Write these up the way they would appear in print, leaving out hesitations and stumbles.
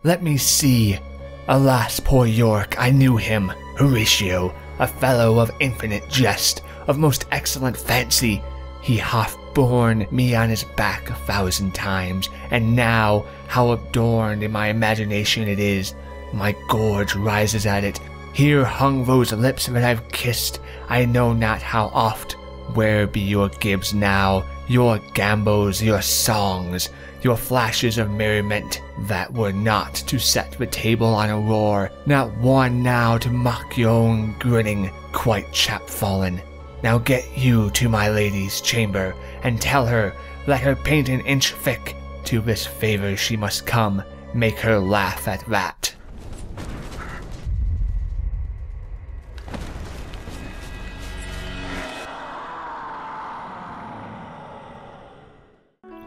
Let me see. Alas, poor York, I knew him. Horatio, a fellow of infinite jest, of most excellent fancy. He hath borne me on his back 1,000 times, and now, how adorned in my imagination it is, my gorge rises at it. Here hung those lips that I've kissed, I know not how oft. Where be your gibes now, your gambols, your songs, your flashes of merriment, that were not to set the table on a roar, not one now to mock your own grinning, quite chapfallen. Now get you to my lady's chamber, and tell her, let her paint an inch thick, to this favor she must come, make her laugh at that.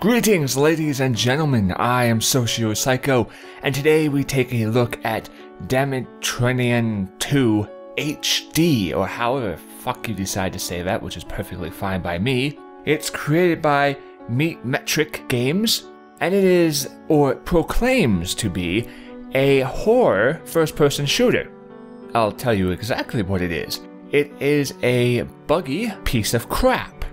Greetings, ladies and gentlemen, I am SocioPsycho, and today we take a look at Dementium II HD, or however fuck you decide to say that, which is perfectly fine by me. It's created by Metric Games, and it is, or proclaims to be, a horror first-person shooter. I'll tell you exactly what it is. It is a buggy piece of crap.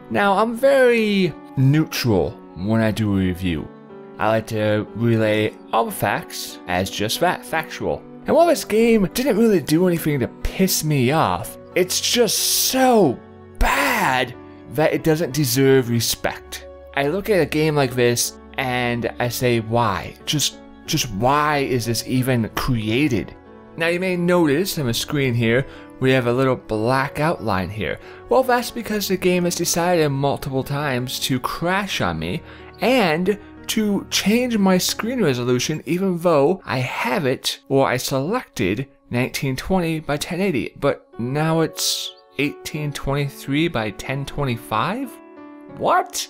Now, I'm very neutral when I do a review. I like to relay all the facts as just that, factual. And while this game didn't really do anything to piss me off, it's just so bad that it doesn't deserve respect. I look at a game like this and I say, why? Just why is this even created? Now you may notice on the screen here, we have a little black outline here. Well, that's because the game has decided multiple times to crash on me and to change my screen resolution even though I have it, or I selected 1920 by 1080, but now it's 1823 by 1025? What?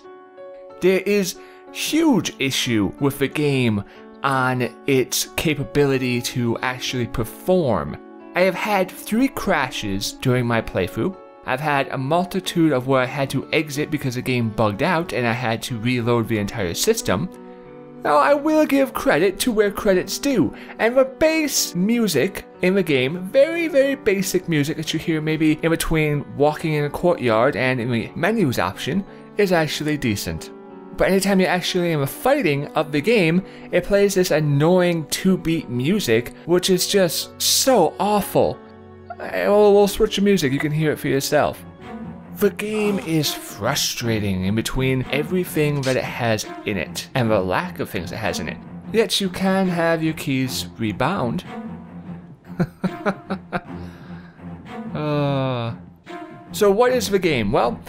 There is huge issue with the game on its capability to actually perform. I have had 3 crashes during my playthrough. I've had a multitude of where I had to exit because the game bugged out and I had to reload the entire system. Now I will give credit to where credit's due, and the bass music in the game, very basic music that you hear maybe in between walking in a courtyard and in the menus option, is actually decent. But anytime you're actually in the fighting of the game, it plays this annoying 2-beat music, which is just so awful. We'll switch the music, you can hear it for yourself. The game is frustrating in between everything that it has in it, and the lack of things it has in it. Yet you can have your keys rebound. So what is the game? Well,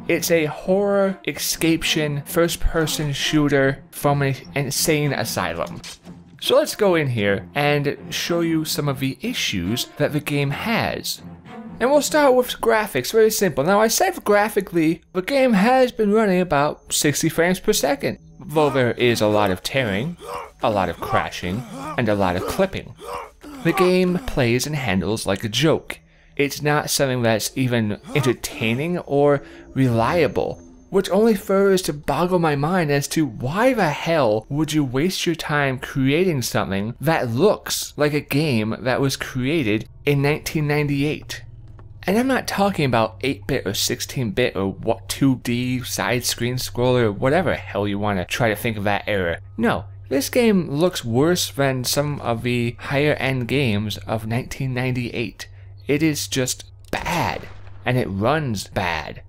it's a horror escapation first-person shooter from an insane asylum. So let's go in here and show you some of the issues that the game has. And we'll start with graphics, very simple. Now I said graphically, the game has been running about 60 frames per second. Though there is a lot of tearing, a lot of crashing, and a lot of clipping. The game plays and handles like a joke. It's not something that's even entertaining or reliable, which only furthers to boggle my mind as to why the hell would you waste your time creating something that looks like a game that was created in 1998. And I'm not talking about 8-bit or 16-bit or what 2D side screen scroller or whatever hell you want to try to think of that era. No, this game looks worse than some of the higher end games of 1998. It is just bad, and it runs bad.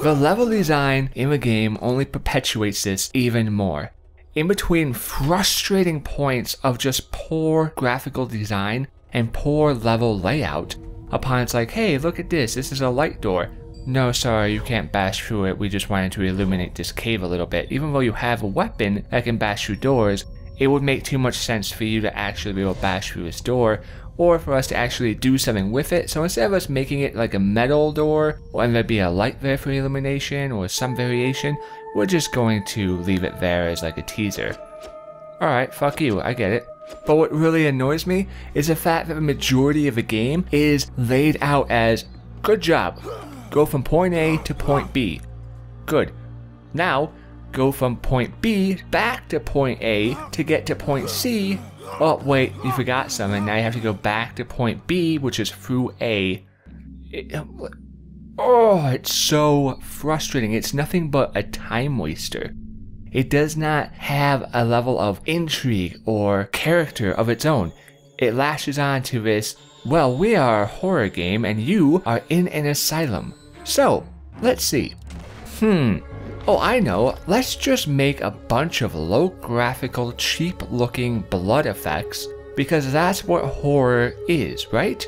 The level design in the game only perpetuates this even more. In between frustrating points of just poor graphical design and poor level layout, upon it's like, hey, look at this is a light door. No, sorry, you can't bash through it, we just wanted to illuminate this cave a little bit. Even though you have a weapon that can bash through doors, it would make too much sense for you to actually be able to bash through this door, or for us to actually do something with it. So instead of us making it like a metal door, or there'd be a light there for illumination, or some variation, we're just going to leave it there as like a teaser. Alright, fuck you, I get it. But what really annoys me is the fact that the majority of the game is laid out as, good job, go from point A to point B. Good. Now, go from point B back to point A to get to point C. Oh, wait, you forgot something. Now you have to go back to point B, which is through A. Oh, it's so frustrating. It's nothing but a time waster. It does not have a level of intrigue or character of its own. It lashes on to this, well, we are a horror game and you are in an asylum. So, let's see. Oh, I know. Let's just make a bunch of low graphical, cheap looking blood effects because that's what horror is, right?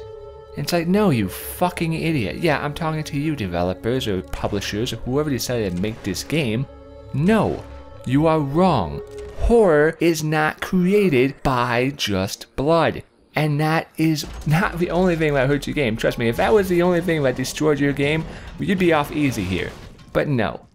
It's like, no, you fucking idiot. Yeah, I'm talking to you developers or publishers or whoever decided to make this game. No, you are wrong. Horror is not created by just blood. And that is not the only thing that hurts your game. Trust me, if that was the only thing that destroyed your game, you'd be off easy here. But no.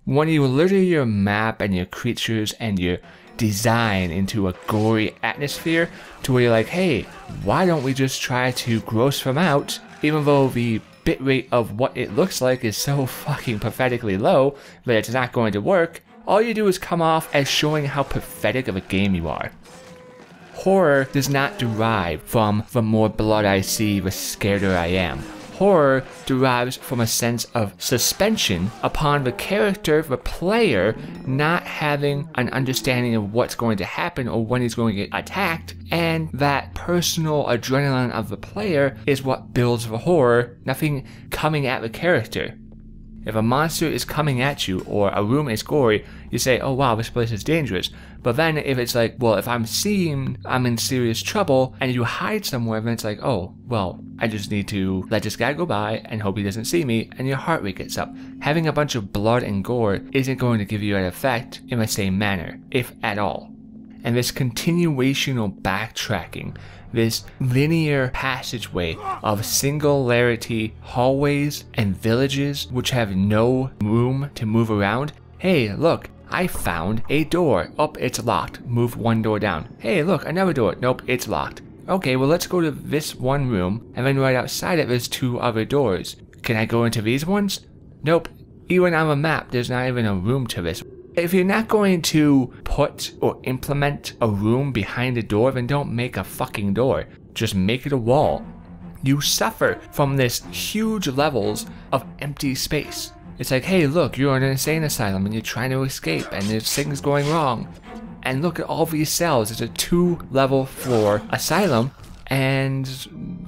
When you litter your map and your creatures and your design into a gory atmosphere to where you're like, hey, why don't we just try to gross them out, even though the bitrate of what it looks like is so fucking pathetically low that it's not going to work, all you do is come off as showing how pathetic of a game you are. Horror does not derive from the more blood I see, the scarier I am. Horror derives from a sense of suspension upon the character, the player, not having an understanding of what's going to happen or when he's going to get attacked, and that personal adrenaline of the player is what builds the horror, nothing coming at the character. If a monster is coming at you or a room is gory, you say, oh wow, this place is dangerous. But then if it's like, well, if I'm seeing I'm in serious trouble and you hide somewhere, then it's like, oh, well, I just need to let this guy go by and hope he doesn't see me, and your heart rate gets up. Having a bunch of blood and gore isn't going to give you an effect in the same manner, if at all. And this continuational backtracking, this linear passageway of singularity hallways and villages which have no room to move around. Hey, look, I found a door. Oh, it's locked. Move one door down. Hey, look, another door. Nope, it's locked. Okay, well, let's go to this one room, and then right outside it, there's two other doors. Can I go into these ones? Nope. Even on the map, there's not even a room to this. If you're not going to put or implement a room behind a door, then don't make a fucking door. Just make it a wall. You suffer from this huge levels of empty space. It's like, hey, look, you're in an insane asylum and you're trying to escape and there's things going wrong. And look at all these cells. It's a 2-level floor asylum and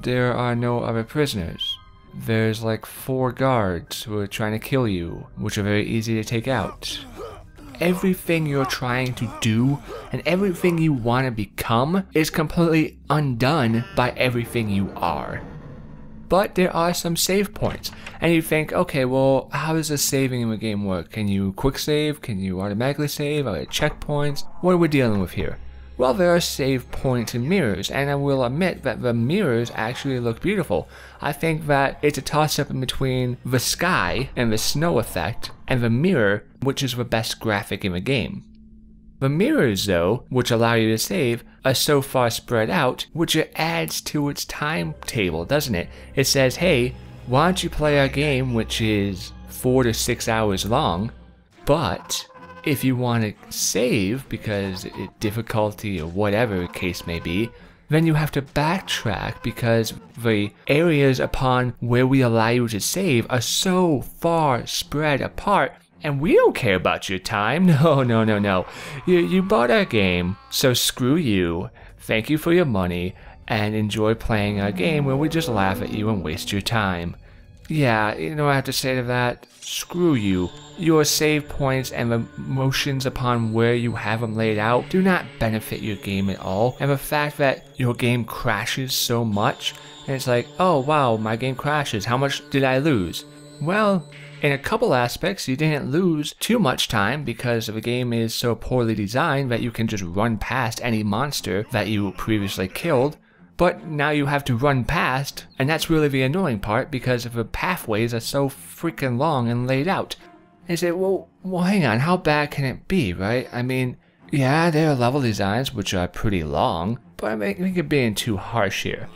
there are no other prisoners. There's like 4 guards who are trying to kill you, which are very easy to take out. Everything you're trying to do and everything you want to become is completely undone by everything you are. But there are some save points, and you think, okay, well, how does the saving in the game work? Can you quick save? Can you automatically save? Are there checkpoints? What are we dealing with here? Well, there are save points and mirrors, and I will admit that the mirrors actually look beautiful. I think that it's a toss-up in between the sky and the snow effect, and the mirror, which is the best graphic in the game. The mirrors, though, which allow you to save, are so far spread out, which it adds to its timetable, doesn't it? It says, hey, why don't you play our game, which is 4 to 6 hours long, but if you want to save, because difficulty or whatever the case may be, then you have to backtrack because the areas upon where we allow you to save are so far spread apart, and we don't care about your time. No. You bought our game, so screw you. Thank you for your money, and enjoy playing our game where we just laugh at you and waste your time. Yeah, you know what I have to say to that? Screw you. Your save points and the motions upon where you have them laid out do not benefit your game at all. And the fact that your game crashes so much, and it's like, oh wow, my game crashes, how much did I lose? Well, in a couple aspects, you didn't lose too much time because the game is so poorly designed that you can just run past any monster that you previously killed. But now you have to run past, and that's really the annoying part because the pathways are so freaking long and laid out. And you say, well, hang on, how bad can it be, right? I mean, yeah, there are level designs which are pretty long, but I think you're being too harsh here.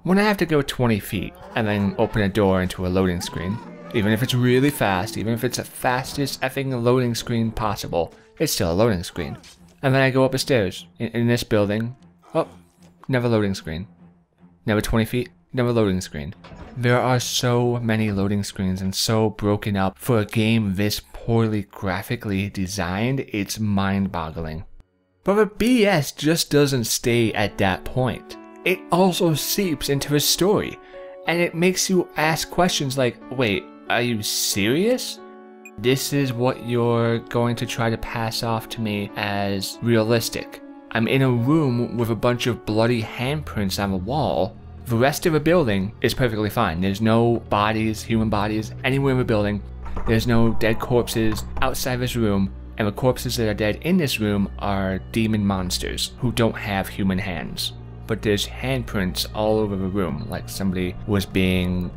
When I have to go 20 feet and then open a door into a loading screen, Even if it's really fast, even if it's the fastest effing loading screen possible, it's still a loading screen. And then I go up the stairs in this building. Oh, never loading screen. Never 20 feet, never loading screen. There are so many loading screens and so broken up for a game this poorly graphically designed, it's mind-boggling. But the BS just doesn't stay at that point. It also seeps into the story, and it makes you ask questions like, wait, are you serious? This is what you're going to try to pass off to me as realistic. I'm in a room with a bunch of bloody handprints on the wall. The rest of the building is perfectly fine. There's no bodies, human bodies, anywhere in the building. There's no dead corpses outside this room, and the corpses that are dead in this room are demon monsters who don't have human hands. But there's handprints all over the room, like somebody was being...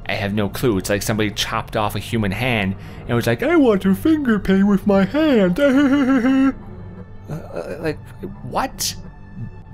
I have no clue. It's like somebody chopped off a human hand and was like, I want to finger paint with my hand. Like, what?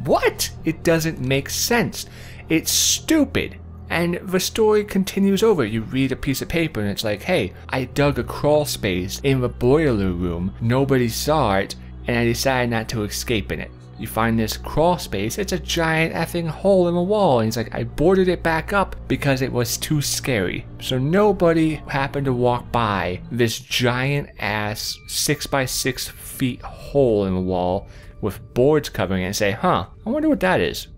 What? It doesn't make sense. It's stupid. And the story continues over. You read a piece of paper and it's like, hey, I dug a crawl space in the boiler room. Nobody saw it, and I decided not to escape in it. You find this crawl space, it's a giant effing hole in the wall, and he's like, I boarded it back up because it was too scary. So nobody happened to walk by this giant ass 6 by 6 feet hole in the wall with boards covering it and say, huh, I wonder what that is.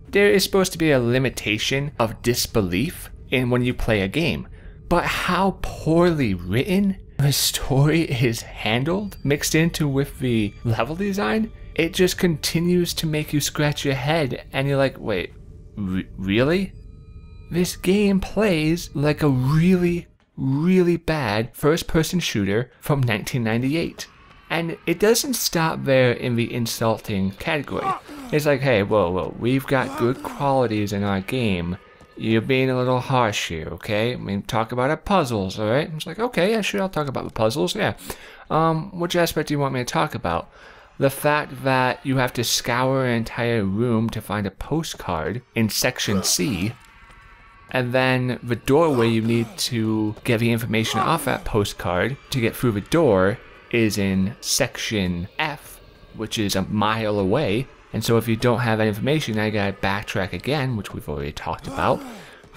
There is supposed to be a limitation of disbelief in when you play a game, but how poorly written the story is handled, mixed into with the level design, it just continues to make you scratch your head, and you're like, wait, really? This game plays like a really, really bad first-person shooter from 1998. And it doesn't stop there in the insulting category. It's like, hey, whoa, we've got good qualities in our game. You're being a little harsh here, okay? I mean, talk about our puzzles, alright? It's like, okay, yeah, sure, I'll talk about the puzzles, yeah. Which aspect do you want me to talk about? The fact that you have to scour an entire room to find a postcard in section C, and then the doorway you need to get the information off that postcard to get through the door is in section F, which is a mile away. And so if you don't have that information, now you gotta backtrack again, which we've already talked about.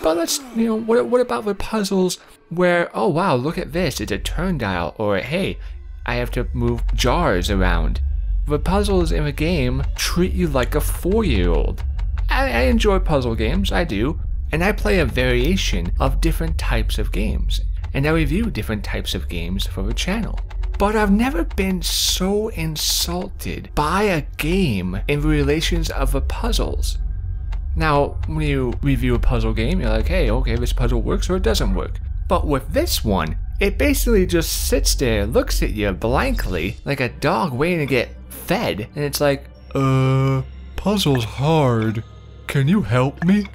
But let's, what about the puzzles where, oh wow, look at this, it's a turn dial, or hey, I have to move jars around. The puzzles in the game treat you like a 4-year-old. I enjoy puzzle games, I do, and I play a variation of different types of games, and I review different types of games for the channel. But I've never been so insulted by a game in the relations of the puzzles. Now, when you review a puzzle game, you're like, hey, okay, this puzzle works or it doesn't work. But with this one, it basically just sits there, looks at you blankly, like a dog waiting to get fed, and it's like, puzzle's hard. Can you help me?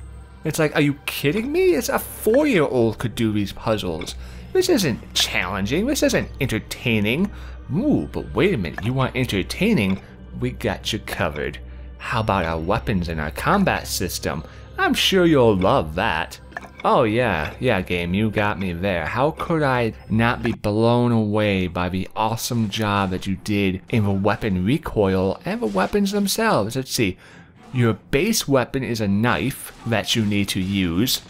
It's like, are you kidding me? It's a 4-year-old could do these puzzles. This isn't challenging, this isn't entertaining. Ooh, but wait a minute, you want entertaining? We got you covered. How about our weapons and our combat system? I'm sure you'll love that. Oh yeah, game, you got me there. How could I not be blown away by the awesome job that you did in the weapon recoil and the weapons themselves? Let's see. Your base weapon is a knife that you need to use.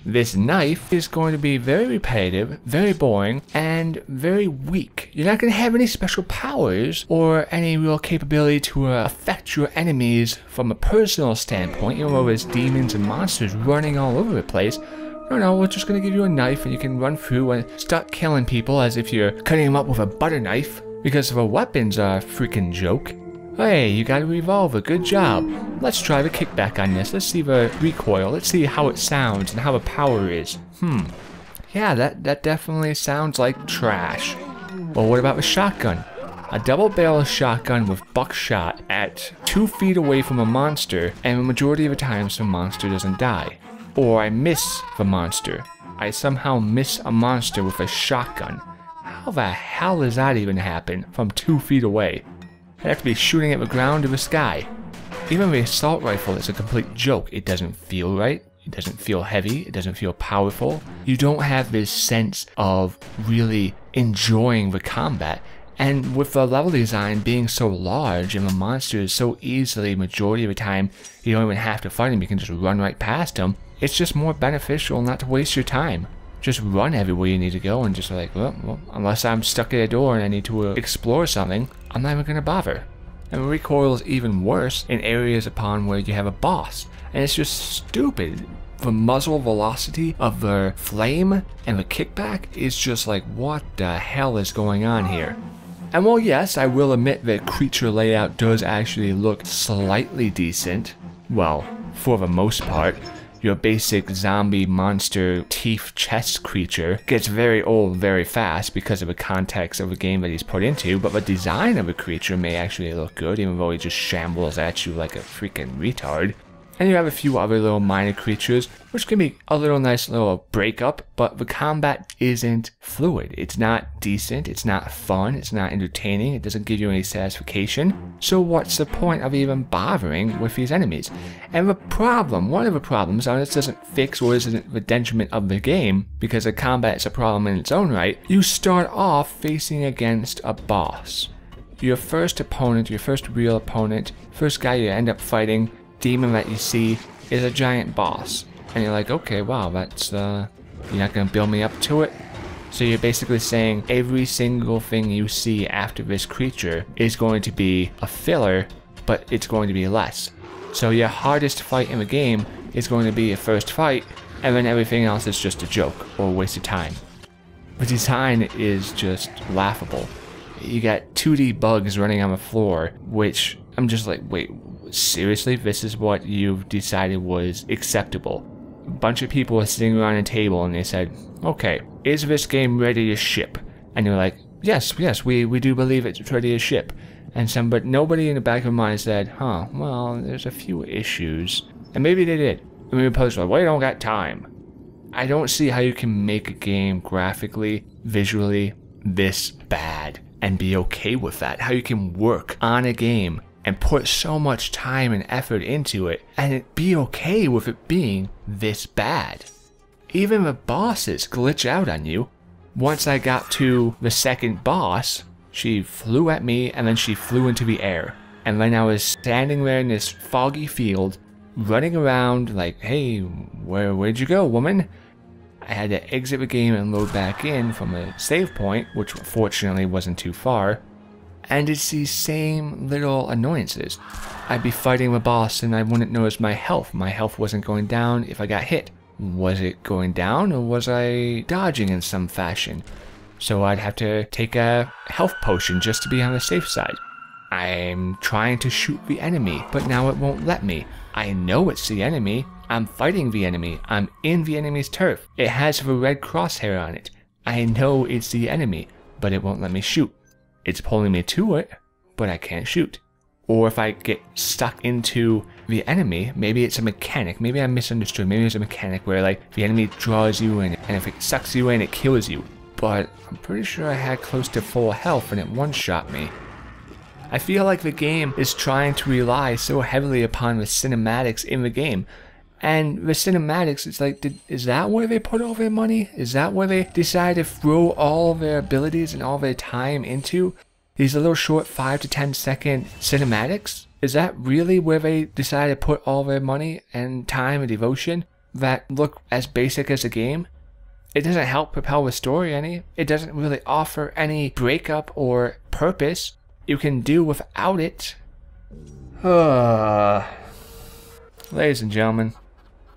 This knife is going to be very repetitive, very boring, and very weak. You're not going to have any special powers or any real capability to affect your enemies from a personal standpoint. You know, there's demons and monsters running all over the place. No, we're just going to give you a knife and you can run through and start killing people as if you're cutting them up with a butter knife, because the weapons are a freaking joke. Hey, you got a revolver, good job. Let's try the kickback on this. Let's see the recoil. Let's see how it sounds and how the power is. Yeah, that definitely sounds like trash. Well, what about the shotgun? A double-barrel shotgun with buckshot at 2 feet away from a monster, and the majority of the times the monster doesn't die. Or I miss the monster. I somehow miss a monster with a shotgun. How the hell does that even happen from 2 feet away? I have to be shooting at the ground or the sky. Even the assault rifle is a complete joke. It doesn't feel right. It doesn't feel heavy. It doesn't feel powerful. You don't have this sense of really enjoying the combat. And with the level design being so large and the monsters so easily, majority of the time, you don't even have to fight them. You can just run right past them. It's just more beneficial not to waste your time. Just run everywhere you need to go and just like, well, unless I'm stuck at a door and I need to explore something, I'm not even going to bother. And the recoil is even worse in areas upon where you have a boss. And it's just stupid. The muzzle velocity of the flame and the kickback is just like, what the hell is going on here? And while yes, I will admit that creature layout does actually look slightly decent, well, for the most part, your basic zombie monster teeth chest creature gets very old very fast because of the context of the game that he's put into, but the design of the creature may actually look good even though he just shambles at you like a freaking retard. And you have a few other little minor creatures, which can be a little nice little breakup, but the combat isn't fluid. It's not decent, it's not fun, it's not entertaining, it doesn't give you any satisfaction. So what's the point of even bothering with these enemies? And the problem, one of the problems, and this doesn't fix or isn't the detriment of the game, because the combat is a problem in its own right, you start off facing against a boss. Your first opponent, your first real opponent, first guy you end up fighting, demon that you see is a giant boss, and you're like, okay, wow, that's you're not gonna build me up to it. So you're basically saying every single thing you see after this creature is going to be a filler, but it's going to be less. So your hardest fight in the game is going to be your first fight, and then everything else is just a joke or a waste of time. The design is just laughable. You got 2D bugs running on the floor, which I'm just like, wait, seriously? This is what you've decided was acceptable? A bunch of people were sitting around a table and they said, okay, is this game ready to ship? And you're like, yes, we do believe it's ready to ship. And but nobody in the back of their mind said, huh, well, there's a few issues. And maybe they did. And maybe the post was like, well, you don't got time. I don't see how you can make a game graphically, visually, this bad and be okay with that. How you can work on a game and put so much time and effort into it and be okay with it being this bad. Even the bosses glitch out on you. Once I got to the second boss, she flew at me and then she flew into the air. And then I was standing there in this foggy field, running around like, hey, where'd you go, woman? I had to exit the game and load back in from a save point, which fortunately wasn't too far. And it's these same little annoyances. I'd be fighting the boss and I wouldn't notice my health. My health wasn't going down if I got hit. Was it going down or was I dodging in some fashion? So I'd have to take a health potion just to be on the safe side. I'm trying to shoot the enemy, but now it won't let me. I know it's the enemy. I'm fighting the enemy. I'm in the enemy's turf. It has the red crosshair on it. I know it's the enemy, but it won't let me shoot. It's pulling me to it, but I can't shoot. Or if I get stuck into the enemy, maybe it's a mechanic. Maybe I misunderstood. Maybe it's a mechanic where like the enemy draws you in, and if it sucks you in, it kills you. But I'm pretty sure I had close to full health and it one-shot me. I feel like the game is trying to rely so heavily upon the cinematics in the game. And the cinematics, it's like, is that where they put all their money? Is that where they decide to throw all their abilities and all their time into? These little short 5 to 10 second cinematics? Is that really where they decide to put all their money and time and devotion that look as basic as a game? It doesn't help propel the story any. It doesn't really offer any breakup or purpose. You can do without it. Ladies and gentlemen,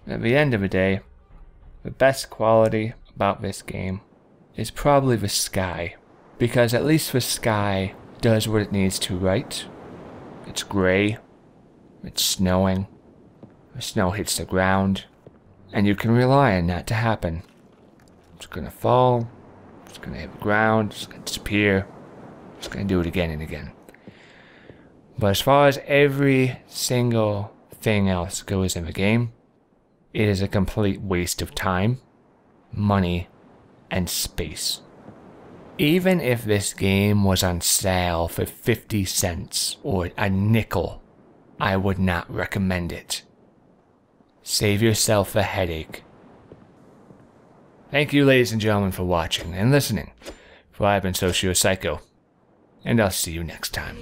at the end of the day, the best quality about this game is probably the sky. Because at least the sky does what it needs to, right? It's gray, it's snowing, the snow hits the ground, and you can rely on that to happen. It's gonna fall, it's gonna hit the ground, it's gonna disappear, it's gonna do it again and again. But as far as every single thing else goes in the game, it is a complete waste of time, money, and space. Even if this game was on sale for 50 cents or a nickel, I would not recommend it. Save yourself a headache. Thank you, ladies and gentlemen, for watching and listening. For I've been SocioPsycho, and I'll see you next time.